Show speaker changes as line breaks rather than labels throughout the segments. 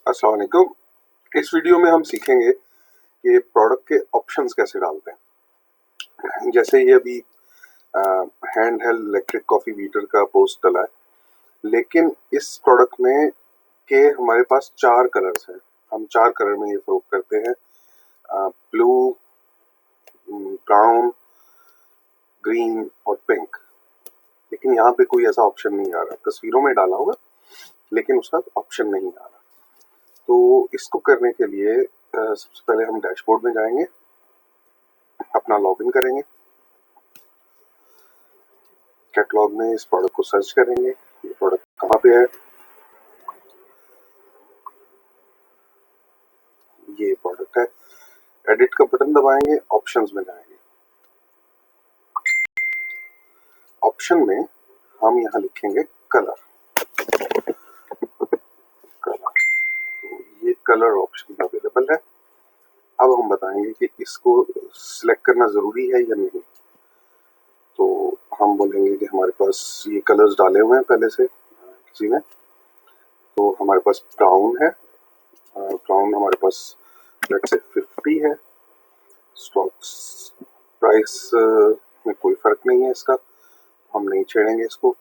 अस्सलाम वालेकुम। इस वीडियो में हम सीखेंगे कि प्रोडक्ट के ऑप्शंस कैसे डालते हैं। जैसे ये अभी hand held electric coffee beater का पोस्ट डला है, लेकिन इस प्रोडक्ट में के हमारे पास 4 कलर्स हैं। हम 4 कलर में ये फरोख्त करते हैं, ब्लू, ब्राउन, ग्रीन और पिंक। लेकिन यहाँ पे कोई ऐसा ऑप्शन नहीं आ रहा। तस्वीरों में डाला होगा लेकिन उसका ऑप्शन नहीं आ रहा। तो इसको करने के लिए सबसे पहले हम डैशबोर्ड में जाएंगे, अपना लॉगिन करेंगे, कैटलॉग में इस प्रोडक्ट को सर्च करेंगे। ये प्रोडक्ट कहाँ पे है, ये प्रोडक्ट है। एडिट का बटन दबाएंगे, ऑप्शंस में जाएंगे। ऑप्शन में हम यहाँ लिखेंगे कलर। तो ये कलर ऑप्शन अवेलेबल है। अब हम बताएंगे कि इसको सिलेक्ट करना ज़रूरी है या नहीं। तो हम बोलेंगे कि हमारे पास ये कलर्स डाले हुए हैं पहले से किसी ने। तो हमारे पास ब्राउन है, ब्राउन हमारे पास लेट्स से 50 है। स्टॉक्स प्राइस में कोई फ़र्क नहीं है इसका, हम नहीं छेड़ेंगे इसको।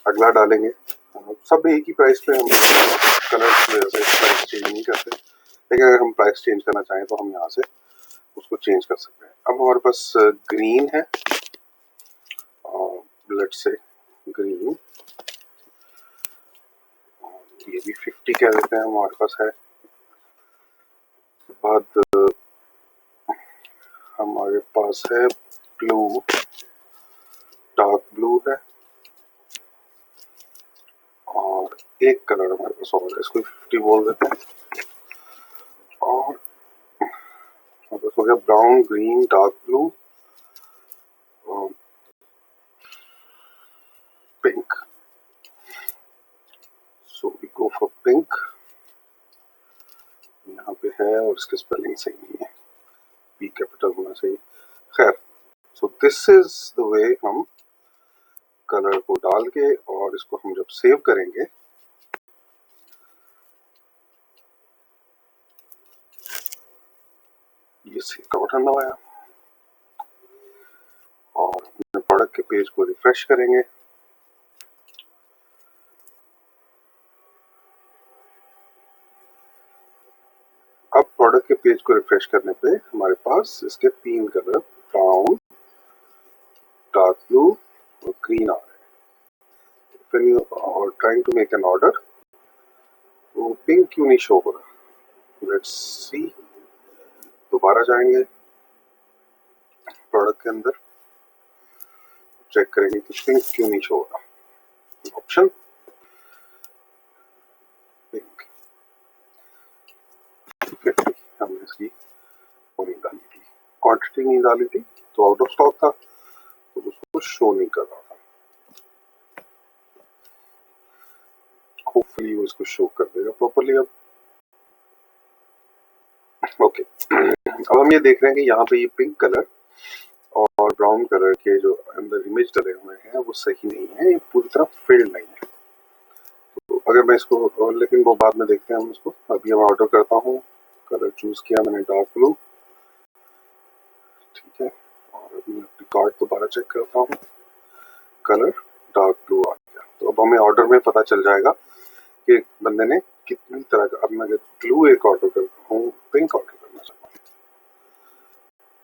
अगला डालेंगे, सब एक ही प्राइस पे हम कलर की वजह से प्राइस चेंज नहीं करते, लेकिन अगर हम प्राइस चेंज करना चाहें तो हम यहाँ से उसको चेंज कर सकते हैं। अब हमारे पास ग्रीन है, लेट्स से ग्रीन, ये भी 50 कह देते हैं, हमारे पास है। बाद हमारे पास है ब्लू, डार्क ब्लू है, और एक कलर हमारे पास और है, इसको 50 बोल देते हैं। और हमारे पास हो गया brown, green, dark blue, pink. So we go for pink. यहाँ पे है और इसकी स्पेलिंग सही नहीं है, पी कैपिटल होना चाहिए। खैर, so this is the way हम कलर को डाल के, और इसको हम जब सेव करेंगे, ये सेव का बटन दबाया और प्रोडक्ट के पेज को रिफ्रेश करेंगे। अब प्रोडक्ट के पेज को रिफ्रेश करने पे हमारे पास इसके 3 कलर, ब्राउन, डार्क ब्लू और ग्रीन आ रहे हैं। When you are trying to make an order, तो पिंक क्यों नहीं शो हो रहा? Let's see. दोबारा जाएंगे प्रोडक्ट के अंदर, चेक करेंगे कि पिंक क्यों नहीं शो हो रहा। ऑप्शन पिंक 50, हमने इसकी वो नहीं डाली थी, क्वांटिटी नहीं डाली थी, तो आउट ऑफ स्टॉक था, तो उसको शो नहीं कर रहा था। होपफुली वो इसको शो कर देगा प्रॉपर्ली अब। ओके, अब हम ये देख रहे हैं कि यहाँ पे ये पिंक कलर और ब्राउन कलर के जो अंदर इमेज डले हुए हैं वो सही नहीं है, ये पूरी तरह फिल्ड नहीं है। तो अगर मैं इसको, लेकिन वो बाद में देखते हैं हम इसको। अभी मैं ऑर्डर करता हूँ, कलर चूज किया मैंने डार्क ब्लू, ठीक है। और अभी मैं अपनी कार्ड दोबारा चेक करता हूँ, कलर डार्क ब्लू आ गया। तो अब हमें ऑर्डर में पता चल जाएगा कि बंदे ने कितनी तरह का। अब मैं अगर ब्लू एक ऑर्डर करता हूँ, पिंक ऑर्डर करना चाहता हूँ,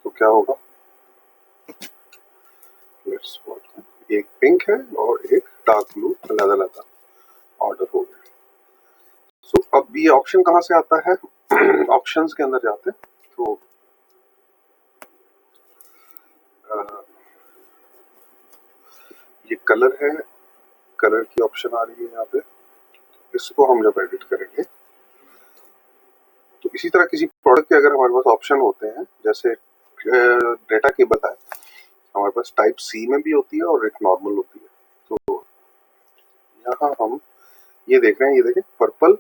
तो क्या होगा? एक पिंक है और एक डार्क ब्लू, अलग अलग ऑर्डर हो गया। सो अब ये ऑप्शन कहाँ से आता है? ऑप्शंस के अंदर जाते हैं तो ये कलर है, कलर की ऑप्शन आ रही है यहाँ पे। इसको हम जब एडिट करेंगे तो इसी तरह किसी प्रोडक्ट के अगर हमारे पास ऑप्शन होते हैं, जैसे डेटा केबल है, हमारे पास टाइप सी में भी होती है और एक नॉर्मल होती है। तो यहाँ हम ये देख रहे हैं, ये देखें पर्पल,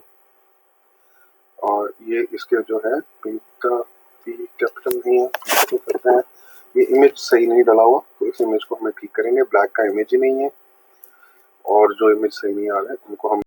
और ये इसके जो है पिंक का पी कैपिटल नहीं है, तो कहते हैं ये इमेज सही नहीं डला हुआ, तो इस इमेज को हमें ठीक करेंगे। ब्लैक का इमेज ही नहीं है, और जो इमेज सही नहीं आ रहा है उनको हम